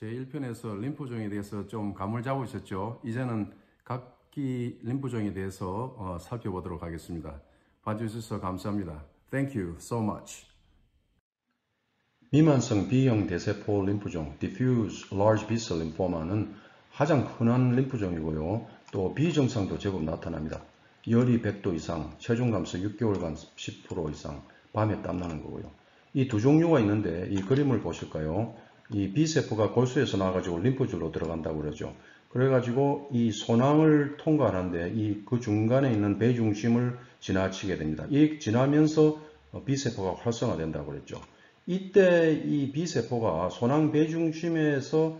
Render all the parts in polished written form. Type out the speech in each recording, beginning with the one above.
제1편에서 림프종에 대해서 좀 감을 잡으셨죠? 이제는 각기 림프종에 대해서 살펴보도록 하겠습니다. 봐주셔서 감사합니다. Thank you so much. 미만성 B형 대세포 림프종 Diffuse Large B-cell Lymphoma는 가장 흔한 림프종이고요. 또 비증상도 제법 나타납니다. 열이 100도 이상, 체중 감소 6개월간 10% 이상, 밤에 땀나는 거고요. 이 두 종류가 있는데 이 그림을 보실까요? 이 B세포가 골수에서 나와가지고 림프줄로 들어간다고 그러죠. 그래가지고 이 소낭을 통과하는데 그 중간에 있는 배중심을 지나치게 됩니다. 이 지나면서 B세포가 활성화된다고 그랬죠. 이때 이 B세포가 소낭 배중심에서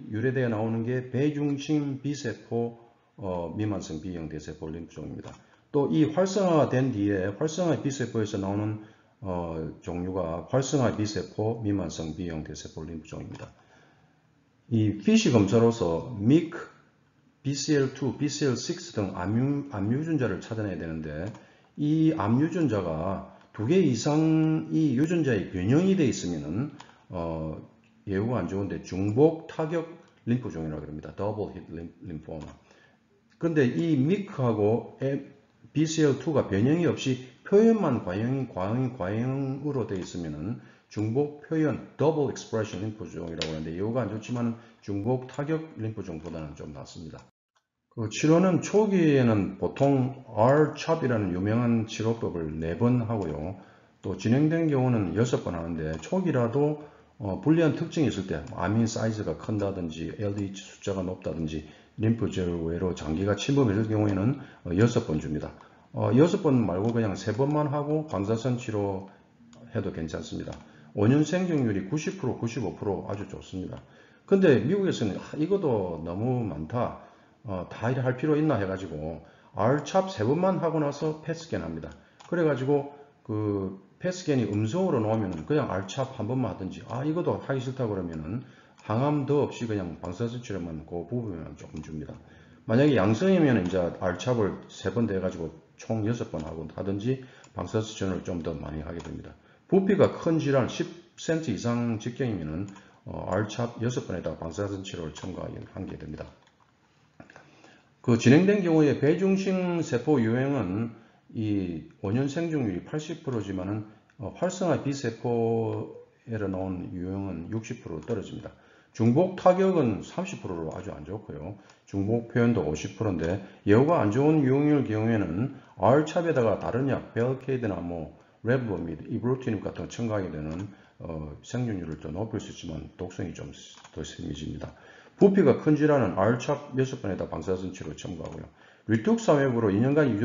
유래되어 나오는 게 배중심 B세포 미만성 B형 대세포 림프종입니다. 또 이 활성화된 뒤에 활성화 B세포에서 나오는 종류가 활성화 B세포 미만성 B형 대세포 림프종입니다. 이 피시 검사로서 MYC, BCL2, BCL6 등 암유전자를 찾아내야 되는데 이 암유전자가 2개 이상이 유전자의 변형이 되어 있으면은 예후가 안 좋은데 중복 타격 림프종이라고 합니다. 더블 히트 림포마. 근데 이 MYC하고 BCL2가 변형이 없이 표현만 과형으로 되어 있으면은 중복 표현 더블 익스프레션 림프종이라고 하는데 예후가 안 좋지만 중복 타격 림프종보다는 좀 낫습니다. 그 치료는 초기에는 보통 R-CHOP이라는 유명한 치료법을 4번 하고요. 또 진행된 경우는 6번 하는데 초기라도 불리한 특징이 있을 때 아민 사이즈가 큰다든지 LDH 숫자가 높다든지 림프절 외로 장기가 침범했을 경우에는 6번 줍니다. 6번 말고 그냥 3번만 하고 방사선 치료 해도 괜찮습니다. 5년 생존율이 90%, 95% 아주 좋습니다. 근데 미국에서는 이것도 너무 많다. 다 할 필요 있나 해가지고 R-CHOP 3번만 하고 나서 펫스캔 합니다. 그래가지고 그 펫스캔이 음성으로 나오면 그냥 R-CHOP 한 번만 하든지 이것도 하기 싫다 그러면은 항암 더 없이 그냥 방사선 치료만 그 부분만 조금 줍니다. 만약에 양성이면 이제 R-CHOP을 3번 돼가지고 총 6번 하고 하든지 방사선 치료를 좀 더 많이 하게 됩니다. 부피가 큰 질환 10cm 이상 직경이면은 R-CHOP 6번에다가 방사선 치료를 첨가하게 됩니다. 그 진행된 경우에 배중심 세포 유형은 이 5년 생존율이 80%지만은 활성화 B세포에서 나온 유형은 60% 떨어집니다. 중복 타격은 30%로 아주 안 좋고요. 중복 표현도 50%인데 예후가 안 좋은 유형일 경우에는 R-CHOP에다가 다른 약, 벨케이드나 레브로미드, 이브로티닙 같은 거 첨가하게 되는 생존율을 더 높일 수 있지만 독성이 좀 더 심해집니다. 부피가 큰 질환은 R-CHOP 6번에다 방사선 치료 첨가하고요. 리툭사맵으로 2년간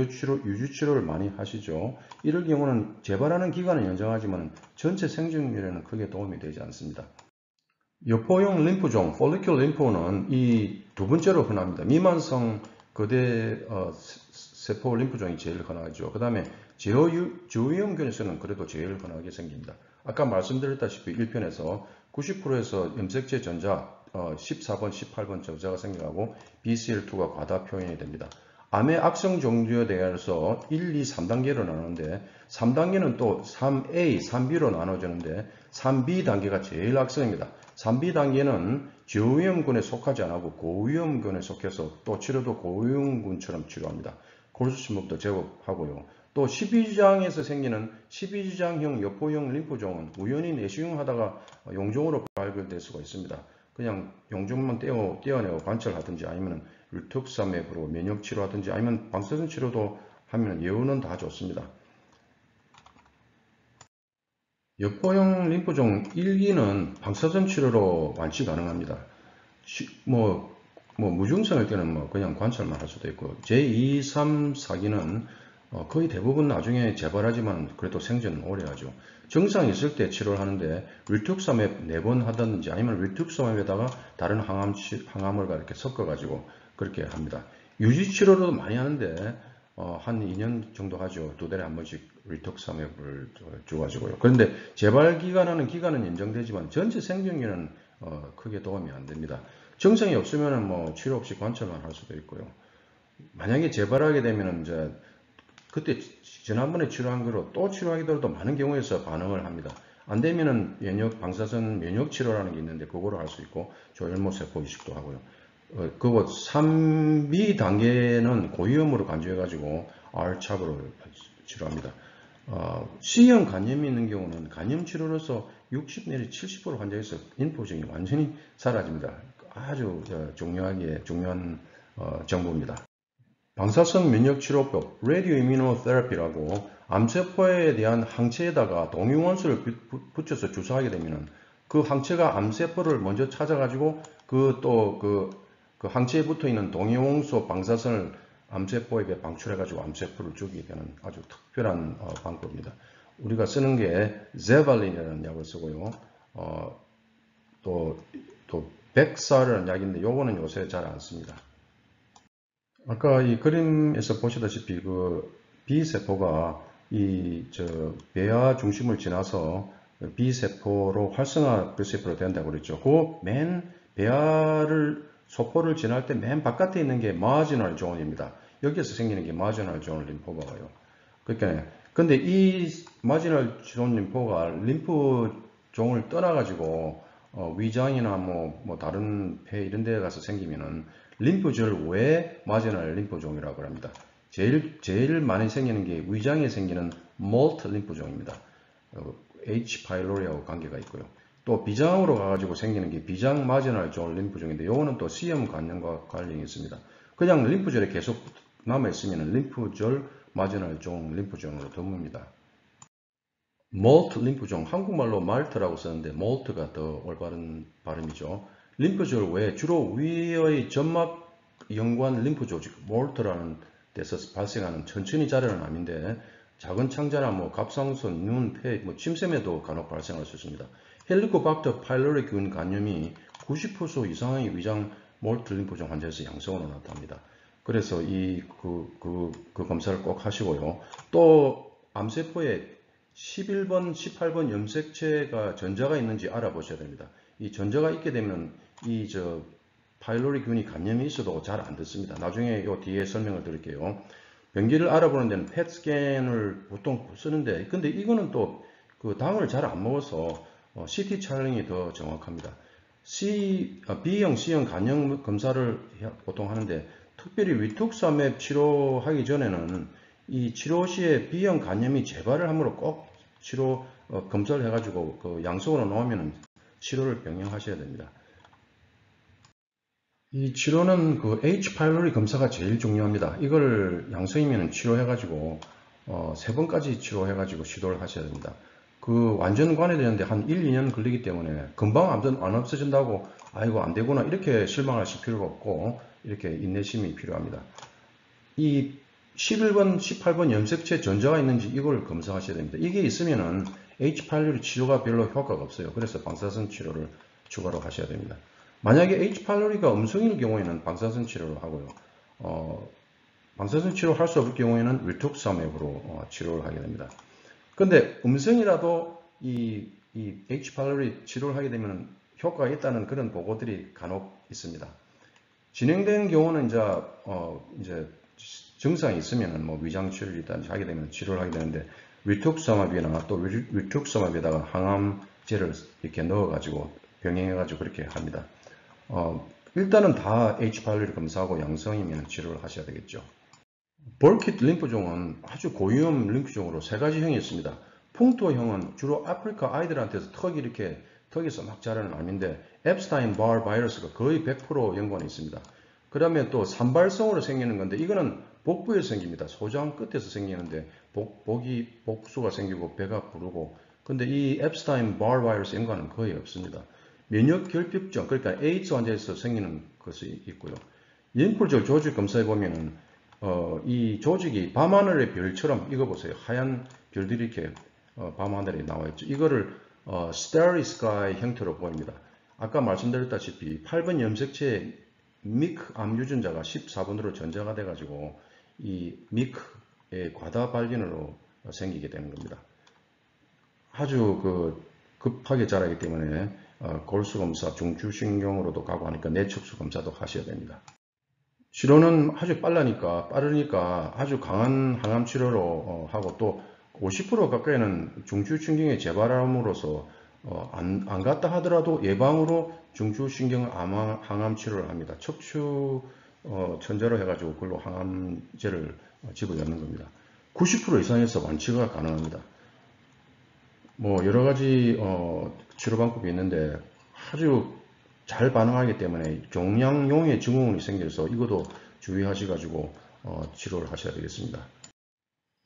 유주치료를 많이 하시죠. 이럴 경우는 재발하는 기간은 연장하지만 전체 생존율에는 크게 도움이 되지 않습니다. 여포형 림프종, follicular 림프는 이 두 번째로 흔합니다. 미만성 거대 세포 림프종이 제일 흔하죠. 그 다음에 저위험균에서는 그래도 제일 흔하게 생깁니다. 아까 말씀드렸다시피 1편에서 90%에서 염색체 전자 14번, 18번 저자가 생겨나고 BCL2가 과다 표현이 됩니다. 암의 악성 종류에 대해서 1, 2, 3단계로 나누는데 3단계는 또 3A, 3B로 나눠지는데 3B 단계가 제일 악성입니다. 3B 단계는 저위험군에 속하지 않고 고위험군에 속해서 또 치료도 고위험군처럼 치료합니다. 골수침묵도 제법 하고요. 또 12주장에서 생기는 12주장형 여포형 림프종은 우연히 내시경 하다가 용종으로 발견될 수가 있습니다. 그냥 용종만 떼어내고 관찰하든지 아니면 리툭사맵으로 면역 치료하든지 아니면 방사선 치료도 하면 예후는 다 좋습니다. 여포형 림프종 1, 2는 방사선 치료로 완치 가능합니다. 무증상일 때는 그냥 관찰만 할 수도 있고 제2, 3, 4기는 거의 대부분 나중에 재발하지만 그래도 생존은 오래 하죠. 증상이 있을 때 치료를 하는데 리툭사맵 4번 하든지 아니면 리툭사맵에다가 다른 항암을 이렇게 섞어 가지고 그렇게 합니다. 유지치료도 많이 하는데 한 2년 정도 하죠. 2달에 한 번씩 리툭사맵을 줘가지고요. 그런데 재발 기간은 인정되지만 전체 생존율은 크게 도움이 안 됩니다. 증상이 없으면 치료 없이 관찰만 할 수도 있고요. 만약에 재발하게 되면 이제 그때 지난번에 치료한 거로 또 치료하게 되더라도 많은 경우에서 반응을 합니다. 안 되면은 방사선 면역 치료라는 게 있는데 그거를 할 수 있고 조혈모 세포 이식도 하고요. 그거 3B 단계는 고위험으로 간주해가지고 R차으로 치료합니다. C형 간염이 있는 경우는 간염 치료로서 60 내지 70% 환자에서 림프종이 완전히 사라집니다. 아주 중요한 정보입니다. 방사선 면역치료법, 레디오이뮤노테라피라고 암세포에 대한 항체에다가 동위원소를 붙여서 주사하게 되면 그 항체가 암세포를 먼저 찾아가지고 그 항체에 붙어 있는 동위원소 방사선을 암세포에게 방출해가지고 암세포를 죽이게 되는 아주 특별한 방법입니다. 우리가 쓰는 게 제발린이라는 약을 쓰고요. 또 백사라는 약인데 요거는 요새 잘 안 씁니다. 아까 이 그림에서 보시다시피 그 B세포가 배아 중심을 지나서 B세포로 활성화 B세포로 된다고 그랬죠. 그 소포를 지날 때 맨 바깥에 있는 게 마지널 존입니다. 여기에서 생기는 게 마지널 존 림포가요. 그러니까 근데 이 마지널 존 림포가 림프종을 떠나가지고 위장이나 뭐 다른 폐 이런 데 가서 생기면은 림프절 외에 마지널 림프종이라고 합니다. 제일 많이 생기는 게 위장에 생기는 몰트 림프종입니다. H 파일로리하고 관계가 있고요. 또 비장으로 가가지고 생기는 게 비장 마지널 존 림프종인데 요거는 또 C형 간염과 관련이 있습니다. 그냥 림프절에 계속 남아있으면 림프절 마지널 존 림프종으로 드뭅니다. 몰트 림프종, 한국말로 말트라고 쓰는데 몰트가 더 올바른 발음이죠. 림프절 외에 주로 위의 점막 연관 림프 조직, 몰트라는 데서 발생하는 천천히 자라는 암인데 작은 창자나 갑상선, 눈, 폐, 침샘에도 간혹 발생할 수 있습니다. 헬리코박터 파일로리균 간염이 90% 이상의 위장 몰트 림프종 환자에서 양성으로 나타납니다. 그래서 그 검사를 꼭 하시고요. 또 암세포에 11번, 18번 염색체가 전자가 있는지 알아보셔야 됩니다. 이 전자가 있게 되면 파일로리균이 간염이 있어도 잘 안 듣습니다. 나중에 요 뒤에 설명을 드릴게요. 병기를 알아보는 데는 펫 스캔을 보통 쓰는데 근데 이거는 또 그 당을 잘 안 먹어서 CT 촬영이 더 정확합니다. B형, C형 간염 검사를 보통 하는데 특별히 리투크사맵 치료하기 전에는 이 치료 시에 B형 간염이 재발을 함으로 꼭 검사를 해가지고 그 양성으로 나오면 치료를 병행하셔야 됩니다. 이 치료는 그 H 파일로리 검사가 제일 중요합니다. 이걸 양성이면 치료해가지고 3번까지 치료해가지고 시도를 하셔야 됩니다. 그 완전 관해되는데 한 1, 2년 걸리기 때문에 금방 안 없어진다고 아이고 안 되구나 이렇게 실망하실 필요가 없고 이렇게 인내심이 필요합니다. 이 11번, 18번 염색체 전자가 있는지 이걸 검사하셔야 됩니다. 이게 있으면은 H 파일로리 치료가 별로 효과가 없어요. 그래서 방사선 치료를 추가로 하셔야 됩니다. 만약에 H 파일로리가 음성일 경우에는 방사선 치료를 하고요. 방사선 치료 할 수 없을 경우에는 리투크사맵으로 치료를 하게 됩니다. 근데 음성이라도 이 H 파일로리 치료를 하게 되면 효과가 있다는 그런 보고들이 간혹 있습니다. 진행된 경우는 이제 증상이 있으면은 위장 치료를 일단 하게 되면 치료를 하게 되는데 리투크사맵이나 또 리투크사맵에다가 항암제를 이렇게 넣어가지고 병행해가지고 그렇게 합니다. 일단은 다 H 파일로리 검사하고 양성이면 치료를 하셔야 되겠죠. 볼킷 림프종은 아주 고위험 림프종으로 3가지 형이 있습니다. 풍토형은 주로 아프리카 아이들한테서 턱에서 막 자라는 암인데 앱스타인 바 바이러스가 거의 100% 연관이 있습니다. 그 다음에 또 산발성으로 생기는 건데 이거는 복부에 생깁니다. 소장 끝에서 생기는데 복수가 생기고 배가 부르고 근데 이 앱스타인 바 바이러스 연관은 거의 없습니다. 면역결핍증 그러니까 에이즈 환자에서 생기는 것이 있고요. 림프절 조직 검사해 보면은 이 조직이 밤하늘의 별처럼 이거 보세요. 하얀 별들이 이렇게 밤하늘에 나와 있죠. 이거를 Starry Sky 형태로 보입니다. 아까 말씀드렸다시피 8번 염색체에 미크 암 유전자가 14번으로 전자가 돼가지고 이 미크의 과다 발견으로 생기게 되는 겁니다. 아주 급하게 자라기 때문에 골수 검사, 중추신경으로도 가고 하니까 내척수 검사도 하셔야 됩니다. 치료는 아주 빠르니까 아주 강한 항암 치료로 하고 또 50% 가까이는 중추신경의 재발함으로써 안 갔다 하더라도 예방으로 중추신경 항암 치료를 합니다. 척추 천재로 해가지고 그걸로 항암제를 집어넣는 겁니다. 90% 이상에서 완치가 가능합니다. 뭐 여러 가지 치료 방법이 있는데 아주 잘 반응하기 때문에 종양용의 증후군이 생겨서 이것도 주의하셔가지고 치료를 하셔야 되겠습니다.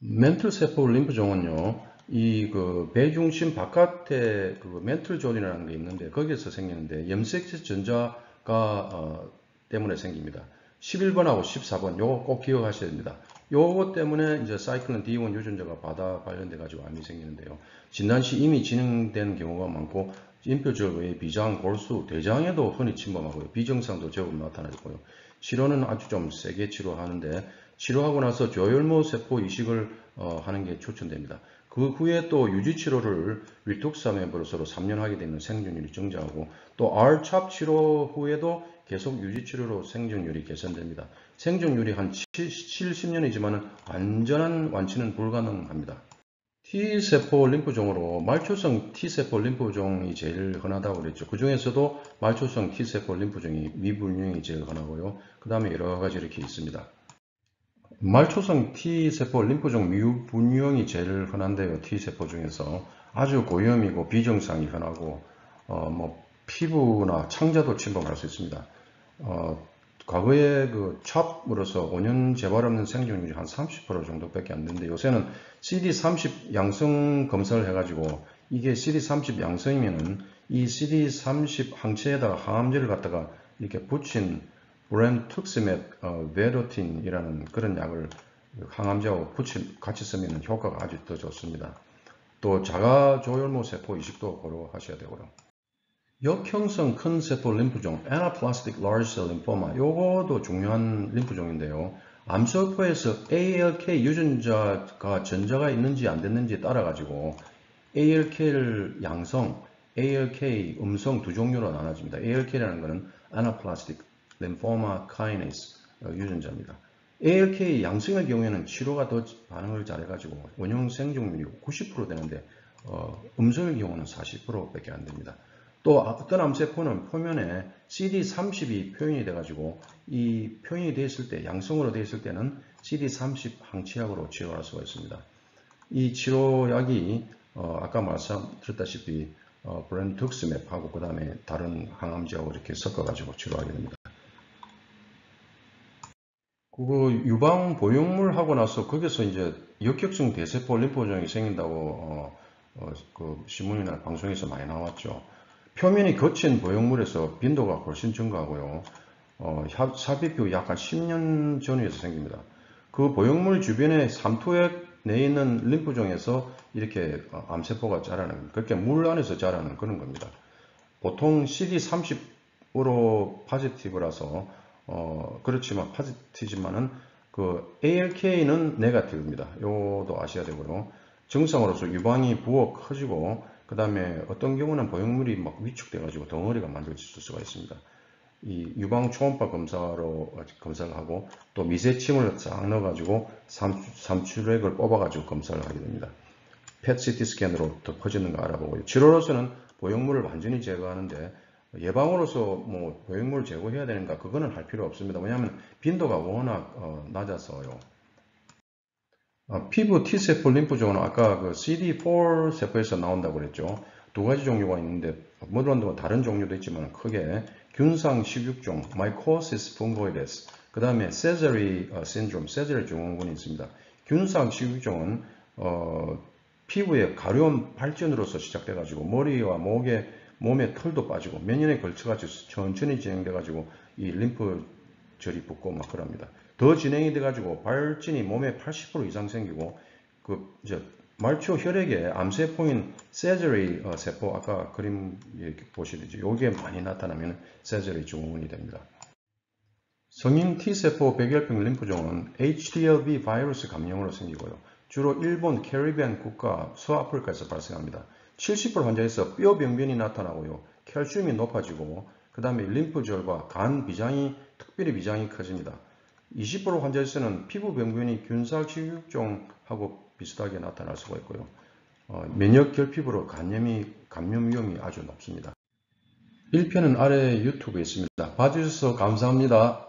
멘틀 세포 림프종은요, 이 배 중심 바깥에 멘틀 존이라는 게 있는데 거기에서 생기는데 염색체 전자가 때문에 생깁니다. 11번하고 14번 요거 꼭 기억하셔야 됩니다. 요거 때문에 이제 사이클론 D1 유전자가 바다 관련돼 가지고 암이 생기는데요. 진단 시 이미 진행된 경우가 많고 인표적 외에 비장, 골수, 대장에도 흔히 침범하고요. 비정상도 제법 나타나고요. 치료는 아주 좀 세게 치료하는데 치료하고 나서 저혈모 세포 이식을 하는 게 추천됩니다. 그 후에 또 유지치료를 리툭사맵으로서 3년 하게 되면 생존율이 증가하고 또 R-CHOP 치료 후에도 계속 유지치료로 생존율이 개선됩니다. 생존율이 한 70년이지만 완전한 완치는 불가능합니다. T세포 림프종으로 말초성 T세포 림프종이 제일 흔하다고 그랬죠. 그 중에서도 말초성 T세포 림프종이 미분명이 제일 흔하고요. 그 다음에 여러 가지 이렇게 있습니다. 말초성 T세포 림프종 미분명이 제일 흔한데요. T세포 중에서 아주 고위험이고 비정상이 흔하고 뭐 피부나 창자도 침범할 수 있습니다. 과거에 첩으로서 5년 재발 없는 생존율이 한 30% 정도밖에 안 되는데 요새는 CD30 양성 검사를 해가지고 이게 CD30 양성이면은 이 CD30 항체에다가 항암제를 갖다가 이렇게 붙인 브렌투엑스맵 베로틴이라는 그런 약을 항암제하고 같이 쓰면 효과가 아주 더 좋습니다. 또 자가 조혈모 세포 이식도 고려하셔야 되고요. 역형성 큰 세포 림프종, Anaplastic Large Cell Lymphoma, 요거도 중요한 림프종인데요. 암세포에서 ALK 유전자가 전자가 있는지 안 됐는지에 따라 가지고 ALK를 양성, ALK 음성 두 종류로 나눠집니다. ALK라는 것은 Anaplastic Lymphoma Kinase 유전자입니다. ALK 양성의 경우에는 치료가 더 반응을 잘해가지고 원형 생존율이 90% 되는데 음성의 경우는 40%밖에 안 됩니다. 또 어떤 암세포는 표면에 CD30이 표현이 돼가지고 이 표현이 되어 있을 때 양성으로 되어 있을 때는 CD30 항체약으로 치료할 수가 있습니다. 이 치료약이 아까 말씀드렸다시피 브렌투엑스맵하고 그 다음에 다른 항암제하고 이렇게 섞어가지고 치료하게 됩니다. 그거 유방 보형물 하고 나서 거기서 이제 역격성 대세포 림프종이 생긴다고 그 신문이나 방송에서 많이 나왔죠. 표면이 거친 보형물에서 빈도가 훨씬 증가하고요. 삽입 약 한 10년 전후에서 생깁니다. 그 보형물 주변에 삼투액 내에 있는 림프종에서 이렇게 암세포가 자라는, 그렇게 물 안에서 자라는 그런 겁니다. 보통 CD30으로 파지티브라서 그렇지만 파지티지만은 그 ALK는 네거티브입니다. 요것도 아셔야 되고요. 증상으로서 유방이 부어 커지고 그 다음에 어떤 경우는 보형물이 막 위축돼 가지고 덩어리가 만들어질 수가 있습니다. 이 유방 초음파 검사로 검사를 하고 또 미세침을 싹 넣어 가지고 삼출액을 뽑아 가지고 검사를 하게 됩니다. PET-CT 스캔으로 더 퍼지는 거 알아보고요. 치료로서는 보형물을 완전히 제거하는데 예방으로서 뭐 보형물을 제거해야 되는가 그거는 할 필요 없습니다. 왜냐하면 빈도가 워낙 낮아서요. 피부 T세포 림프종은 아까 그 CD4 세포에서 나온다고 그랬죠. 두 가지 종류가 있는데 물론 다른 종류도 있지만 크게 균상 식육종 마이코시스 펑고이데스, 그 다음에 세저리 신드롬, 세저리 증후군이 있습니다. 균상 식육종은 피부에 가려움 발전으로서 시작돼 가지고 머리와 몸에 털도 빠지고 몇 년에 걸쳐 가지고 천천히 진행돼 가지고 이 림프절이 붓고 막 그럽니다. 더 진행이 돼 가지고 발진이 몸에 80% 이상 생기고 그 이제 말초 혈액에 암세포인 세저리 세포, 아까 그림 이렇게 보시듯이 요게 많이 나타나면 세저리 증후군이 됩니다. 성인 T세포 백혈병 림프종은 HTLV 바이러스 감염으로 생기고요. 주로 일본, 캐리비안 국가, 서아프리카에서 발생합니다. 70% 환자에서 뼈병변이 나타나고요. 칼슘이 높아지고 그 다음에 림프절과 간 비장이, 특별히 비장이 커집니다. 20% 환자에서는 피부 병변이 균삭식육종하고 비슷하게 나타날 수가 있고요. 면역 결핍으로 감염 위험이 아주 높습니다. 1편은 아래 유튜브에 있습니다. 봐주셔서 감사합니다.